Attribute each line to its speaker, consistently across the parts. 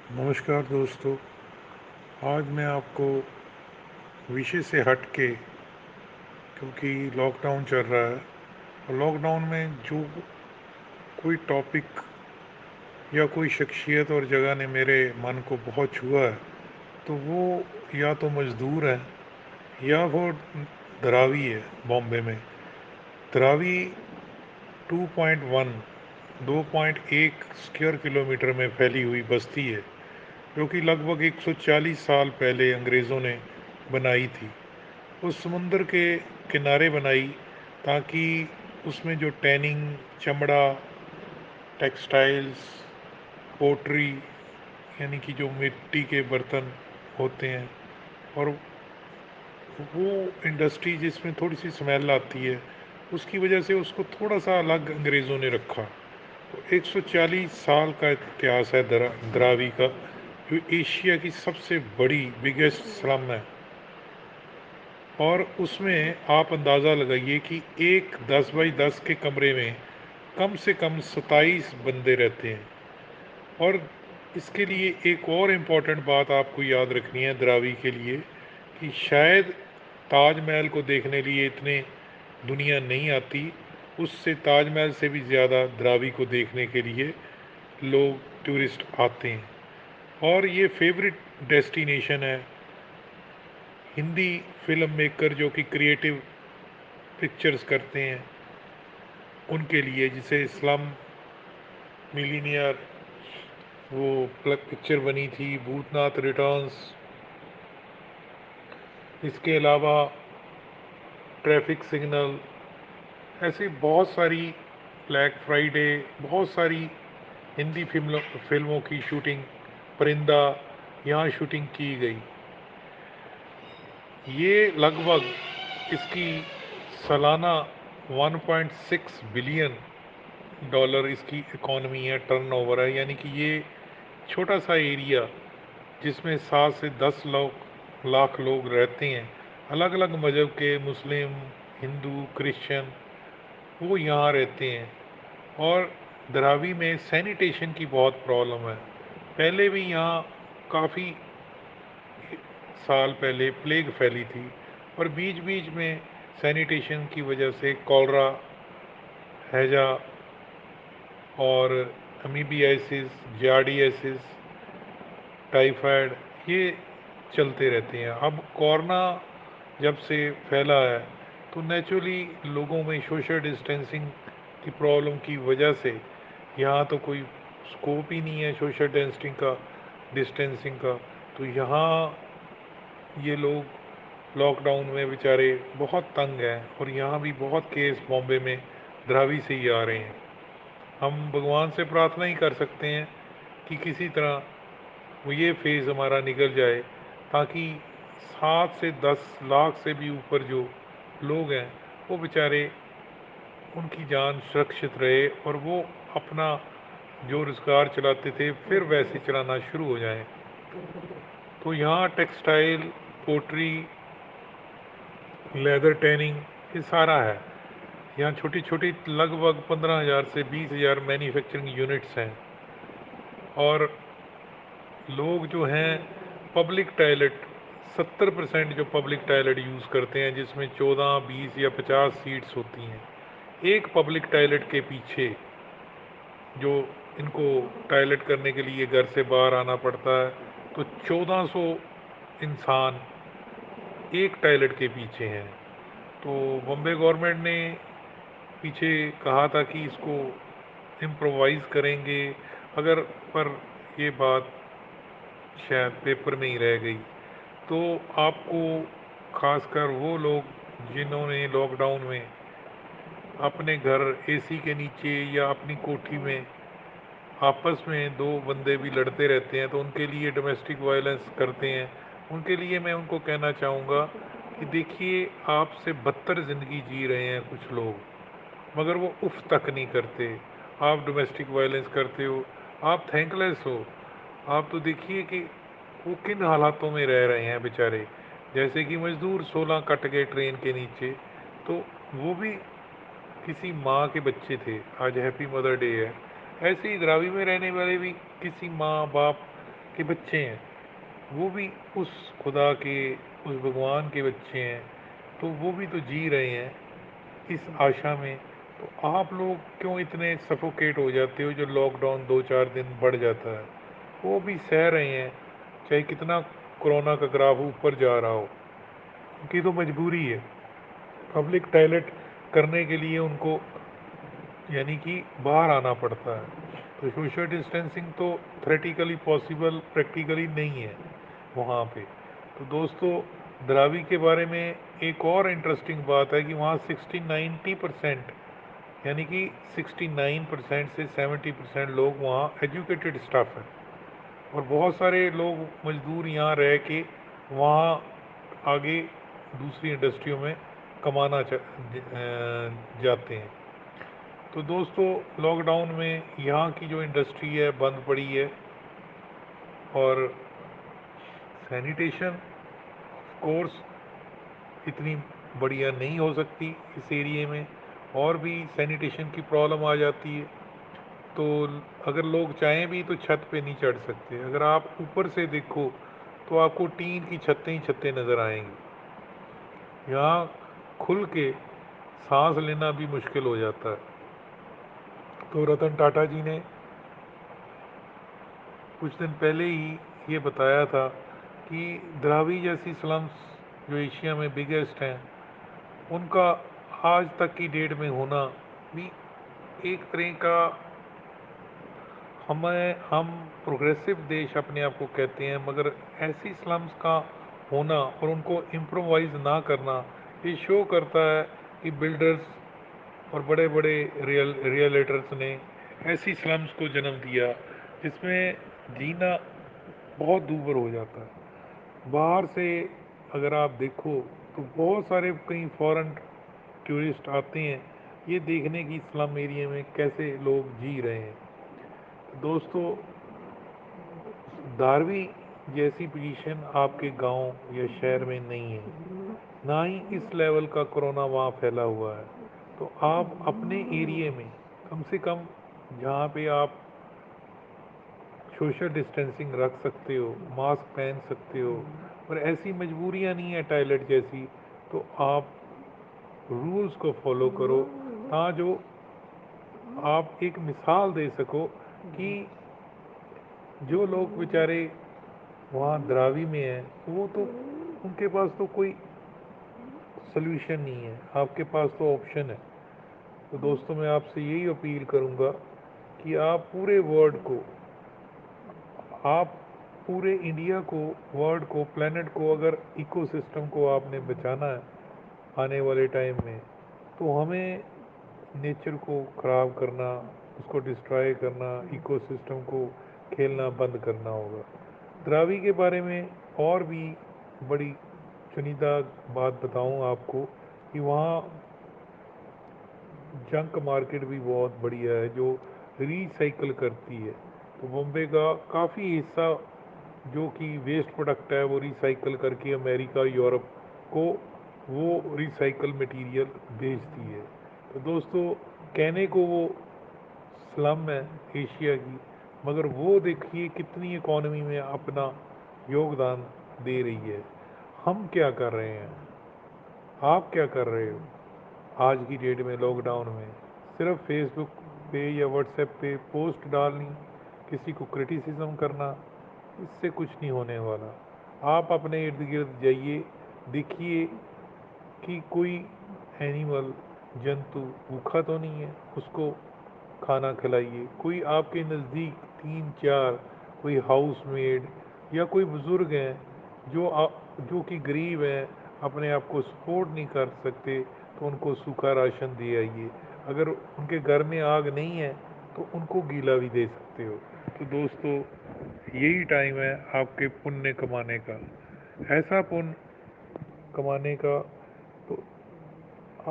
Speaker 1: नमस्कार दोस्तों। आज मैं आपको विषय से हट के, क्योंकि लॉकडाउन चल रहा है और लॉकडाउन में जो कोई टॉपिक या कोई शख्सियत और जगह ने मेरे मन को बहुत छुआ है, तो वो या तो मज़दूर है या वो धरावी है। बॉम्बे में धरावी 2.1 2.1 स्क्वायर किलोमीटर में फैली हुई बस्ती है, जो कि लगभग 140 साल पहले अंग्रेज़ों ने बनाई थी। उस समुंदर के किनारे बनाई ताकि उसमें जो टैनिंग, चमड़ा, टेक्सटाइल्स, पोट्री, यानी कि जो मिट्टी के बर्तन होते हैं, और वो इंडस्ट्री जिसमें थोड़ी सी स्मेल आती है, उसकी वजह से उसको थोड़ा सा अलग अंग्रेज़ों ने रखा। तो 140 साल का इतिहास है द्रावी का, जो एशिया की सबसे बड़ी बिगेस्ट स्लम है। और उसमें आप अंदाज़ा लगाइए कि एक 10 बाई 10 के कमरे में कम से कम 27 बंदे रहते हैं। और इसके लिए एक और इम्पॉर्टेंट बात आपको याद रखनी है द्रावी के लिए, कि शायद ताजमहल को देखने लिए इतने दुनिया नहीं आती, उससे ताजमहल से भी ज़्यादा द्रावी को देखने के लिए लोग, टूरिस्ट आते हैं। और ये फेवरेट डेस्टिनेशन है हिंदी फिल्म मेकर जो कि क्रिएटिव पिक्चर्स करते हैं उनके लिए, जिसे इस्लाम मिलीनियर, वो पिक्चर बनी थी भूतनाथ रिटर्न्स। इसके अलावा ट्रैफिक सिग्नल, ऐसी बहुत सारी, ब्लैक फ्राइडे, बहुत सारी हिंदी फिल्मों की शूटिंग, परिंदा, यहाँ शूटिंग की गई। ये लगभग इसकी सालाना 1.6 बिलियन डॉलर इसकी इकॉनमी है, टर्नओवर है। यानी कि ये छोटा सा एरिया जिसमें 7 से 10 लाख लोग रहते हैं, अलग अलग मज़हब के, मुस्लिम, हिंदू, क्रिश्चियन, वो यहाँ रहते हैं। और धरावी में सैनिटेशन की बहुत प्रॉब्लम है। पहले भी यहाँ काफ़ी साल पहले प्लेग फैली थी, और बीच बीच में सैनिटेशन की वजह से कॉलरा, हैजा और अमीबियासिस, जार्डियासिस, टाइफाइड, ये चलते रहते हैं। अब कोरोना जब से फैला है, तो नेचुरली लोगों में सोशल डिस्टेंसिंग की प्रॉब्लम की वजह से यहाँ तो कोई स्कोप ही नहीं है सोशल डिस्टेंसिंग का। तो यहाँ ये लोग लॉकडाउन में बेचारे बहुत तंग हैं, और यहाँ भी बहुत केस बॉम्बे में धरावी से ही आ रहे हैं। हम भगवान से प्रार्थना ही कर सकते हैं कि किसी तरह वो ये फेज़ हमारा निकल जाए, ताकि 7 से 10 लाख से भी ऊपर जो लोग हैं, वो बेचारे, उनकी जान सुरक्षित रहे, और वो अपना जो रोज़गार चलाते थे फिर वैसे चलाना शुरू हो जाएं। तो यहाँ टेक्सटाइल, पोट्री, लेदर टैनिंग, ये सारा है। यहाँ छोटी छोटी लगभग 15,000 से 20,000 मैन्युफैक्चरिंग यूनिट्स हैं। और लोग जो हैं पब्लिक टॉयलेट, 70% जो पब्लिक टॉयलेट यूज़ करते हैं, जिसमें 14, 20 या 50 सीट्स होती हैं एक पब्लिक टॉयलेट के पीछे, जो इनको टॉयलेट करने के लिए घर से बाहर आना पड़ता है, तो 1400 इंसान एक टॉयलेट के पीछे हैं। तो बॉम्बे गवर्नमेंट ने पीछे कहा था कि इसको इम्प्रोवाइज़ करेंगे, अगर, पर ये बात शायद पेपर में ही रह गई। तो आपको, खासकर वो लोग जिन्होंने लॉकडाउन में अपने घर एसी के नीचे या अपनी कोठी में आपस में दो बंदे भी लड़ते रहते हैं, तो उनके लिए डोमेस्टिक वायलेंस करते हैं, उनके लिए मैं उनको कहना चाहूँगा कि देखिए, आपसे बदतर ज़िंदगी जी रहे हैं कुछ लोग, मगर वो उफ तक नहीं करते। आप डोमेस्टिक वायलेंस करते हो, आप थैंकलेस हो। आप तो देखिए कि वो किन हालातों में रह रहे हैं बेचारे। जैसे कि मजदूर 16 कट गए ट्रेन के नीचे, तो वो भी किसी माँ के बच्चे थे। आज हैप्पी मदर डे है। ऐसे ही द्रावी में रहने वाले भी किसी माँ बाप के बच्चे हैं, वो भी उस खुदा के, उस भगवान के बच्चे हैं, तो वो भी तो जी रहे हैं इस आशा में। तो आप लोग क्यों इतने सफोकेट हो जाते हो जो लॉकडाउन 2-4 दिन बढ़ जाता है? वो भी सह रहे हैं, चाहे कितना कोरोना का ग्राफ ऊपर जा रहा हो, उनकी तो मजबूरी है। पब्लिक टॉयलेट करने के लिए उनको यानी कि बाहर आना पड़ता है। तो सोशल डिस्टेंसिंग तो थ्रेटिकली पॉसिबल प्रैक्टिकली नहीं है वहाँ पे। तो दोस्तों, द्रावी के बारे में एक और इंटरेस्टिंग बात है कि वहाँ 60-90% यानी कि 69% से 70% लोग वहाँ एजुकेटेड स्टाफ है, और बहुत सारे लोग मजदूर यहाँ रह के वहाँ आगे दूसरी इंडस्ट्रियों में कमाना जाते हैं। तो दोस्तों, लॉकडाउन में यहाँ की जो इंडस्ट्री है बंद पड़ी है, और सैनिटेशन कोर्स इतनी बढ़िया नहीं हो सकती इस एरिए में, और भी सैनिटेशन की प्रॉब्लम आ जाती है। तो अगर लोग चाहें भी तो छत पे नहीं चढ़ सकते। अगर आप ऊपर से देखो तो आपको टीन की छतें ही छतें नज़र आएंगी। यहाँ खुल के सांस लेना भी मुश्किल हो जाता है। तो रतन टाटा जी ने कुछ दिन पहले ही ये बताया था कि द्रावी जैसी स्लम्स जो एशिया में बिगेस्ट हैं, उनका आज तक की डेट में होना भी एक तरह का, हम प्रोग्रेसिव देश अपने आप को कहते हैं, मगर ऐसी स्लम्स का होना और उनको इम्प्रोवाइज ना करना, ये शो करता है कि बिल्डर्स और बड़े बड़े रियलेटर्स ने ऐसी स्लम्स को जन्म दिया जिसमें जीना बहुत दूभर हो जाता है। बाहर से अगर आप देखो तो बहुत सारे कई फॉरेन टूरिस्ट आते हैं ये देखने की स्लम एरिया में कैसे लोग जी रहे हैं। दोस्तों, धारवी जैसी पोजीशन आपके गांव या शहर में नहीं है, ना ही इस लेवल का कोरोना वहाँ फैला हुआ है। तो आप अपने एरिया में कम से कम, जहाँ पे आप सोशल डिस्टेंसिंग रख सकते हो, मास्क पहन सकते हो, और ऐसी मजबूरियाँ नहीं है टॉयलेट जैसी, तो आप रूल्स को फॉलो करो, हाँ, जो आप एक मिसाल दे सको कि जो लोग बेचारे वहाँ द्रावी में हैं, वो तो, उनके पास तो कोई सोल्यूशन नहीं है, आपके पास तो ऑप्शन है। तो दोस्तों, मैं आपसे यही अपील करूँगा कि आप पूरे वर्ल्ड को, आप पूरे इंडिया को, वर्ल्ड को, प्लेनेट को, अगर इकोसिस्टम को आपने बचाना है आने वाले टाइम में, तो हमें नेचर को ख़राब करना, उसको डिस्ट्रॉय करना, इकोसिस्टम को खेलना बंद करना होगा। द्रावी के बारे में और भी बड़ी चुनिंदा बात बताऊं आपको कि वहाँ जंक मार्केट भी बहुत बढ़िया है जो रिसाइकल करती है। तो बॉम्बे का काफ़ी हिस्सा जो कि वेस्ट प्रोडक्ट है वो रिसाइकल करके अमेरिका, यूरोप को वो रिसाइकल मटेरियल भेजती है। तो दोस्तों, कहने को वो स्लम है एशिया की, मगर वो देखिए कितनी इकॉनमी में अपना योगदान दे रही है। हम क्या कर रहे हैं, आप क्या कर रहे हो आज की डेट में लॉकडाउन में? सिर्फ फेसबुक पे या व्हाट्सएप पे पोस्ट डालनी, किसी को क्रिटिसिज्म करना, इससे कुछ नहीं होने वाला। आप अपने इर्द गिर्द जाइए, देखिए कि कोई एनिमल, जंतु भूखा तो नहीं है, उसको खाना खिलाइए। कोई आपके नज़दीक 3-4 कोई हाउस मेड या कोई बुज़ुर्ग हैं जो कि गरीब हैं, अपने आप को सपोर्ट नहीं कर सकते, तो उनको सूखा राशन दे आइए। अगर उनके घर में आग नहीं है तो उनको गीला भी दे सकते हो। तो दोस्तों, यही टाइम है आपके पुण्य कमाने का, ऐसा पुण्य कमाने का। तो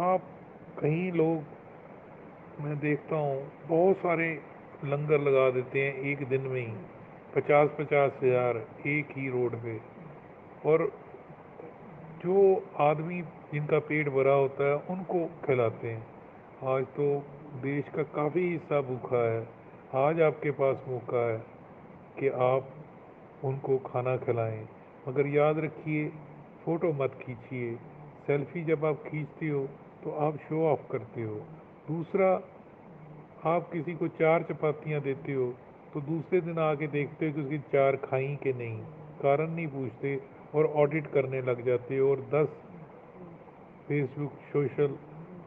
Speaker 1: आप, कहीं लोग मैं देखता हूँ बहुत सारे लंगर लगा देते हैं एक दिन में ही, 50-50 हज़ार एक ही रोड पे, और जो आदमी जिनका पेट भरा होता है उनको खिलाते हैं। आज तो देश का काफ़ी हिस्सा भूखा है। आज आपके पास मौका है कि आप उनको खाना खिलाएं। मगर याद रखिए, फ़ोटो मत खींचिए। सेल्फ़ी जब आप खींचते हो तो आप शो ऑफ करते हो। दूसरा, आप किसी को 4 चपातियाँ देते हो तो दूसरे दिन आके देखते हो कि उसकी 4 खाई कि नहीं, कारण नहीं पूछते और ऑडिट करने लग जाते हो और 10 फेसबुक सोशल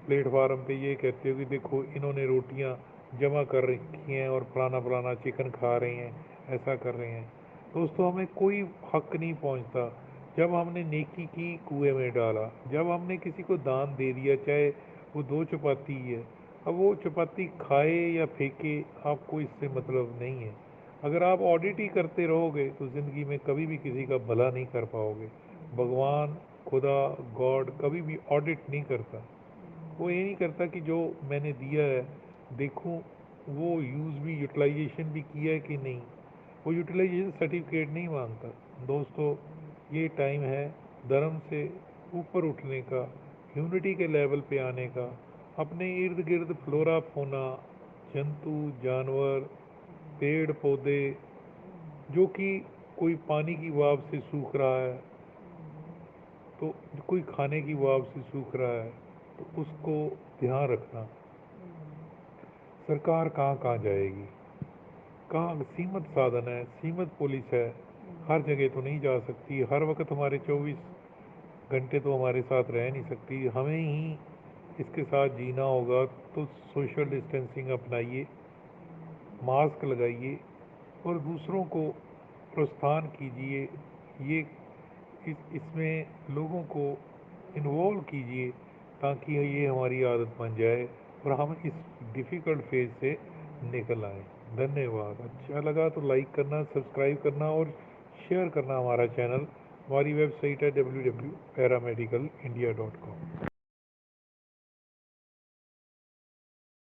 Speaker 1: प्लेटफार्म पे ये कहते हो कि देखो इन्होंने रोटियां जमा कर रखी हैं और फलाना फलाना चिकन खा रहे हैं, ऐसा कर रहे हैं। दोस्तों, हमें कोई हक नहीं पहुंचता जब हमने नेकी की कुएं में डाला, जब हमने किसी को दान दे दिया, चाहे वो 2 चपाती ही है। अब वो चपाती खाए या फेंके, आपको इससे मतलब नहीं है। अगर आप ऑडिट ही करते रहोगे तो ज़िंदगी में कभी भी किसी का भला नहीं कर पाओगे। भगवान, खुदा, गॉड कभी भी ऑडिट नहीं करता। वो ये नहीं करता कि जो मैंने दिया है देखूं वो यूज़ भी, यूटिलाइजेशन भी किया है कि नहीं। वो यूटिलाइजेशन सर्टिफिकेट नहीं मांगता। दोस्तों, ये टाइम है धर्म से ऊपर उठने का, ह्यूमिनिटी के लेवल पे आने का। अपने इर्द गिर्द फ्लोरा फोना, जंतु जानवर, पेड़ पौधे, जो कि कोई पानी की वाव से सूख रहा है, तो कोई खाने की वाव से सूख रहा है, तो उसको ध्यान रखना। सरकार कहाँ कहाँ जाएगी, कहाँ सीमित साधन है, सीमित पुलिस है, हर जगह तो नहीं जा सकती, हर वक्त हमारे 24 घंटे तो हमारे साथ रह नहीं सकती। हमें ही इसके साथ जीना होगा। तो सोशल डिस्टेंसिंग अपनाइए, मास्क लगाइए और दूसरों को प्रोत्साहन कीजिए। ये इसमें लोगों को इन्वॉल्व कीजिए ताकि ये हमारी आदत बन जाए और हम इस डिफ़िकल्ट फेज़ से निकल आए। धन्यवाद। अच्छा लगा तो लाइक करना, सब्सक्राइब करना और शेयर करना हमारा चैनल। हमारी वेबसाइट है www.paramedicalindia.com।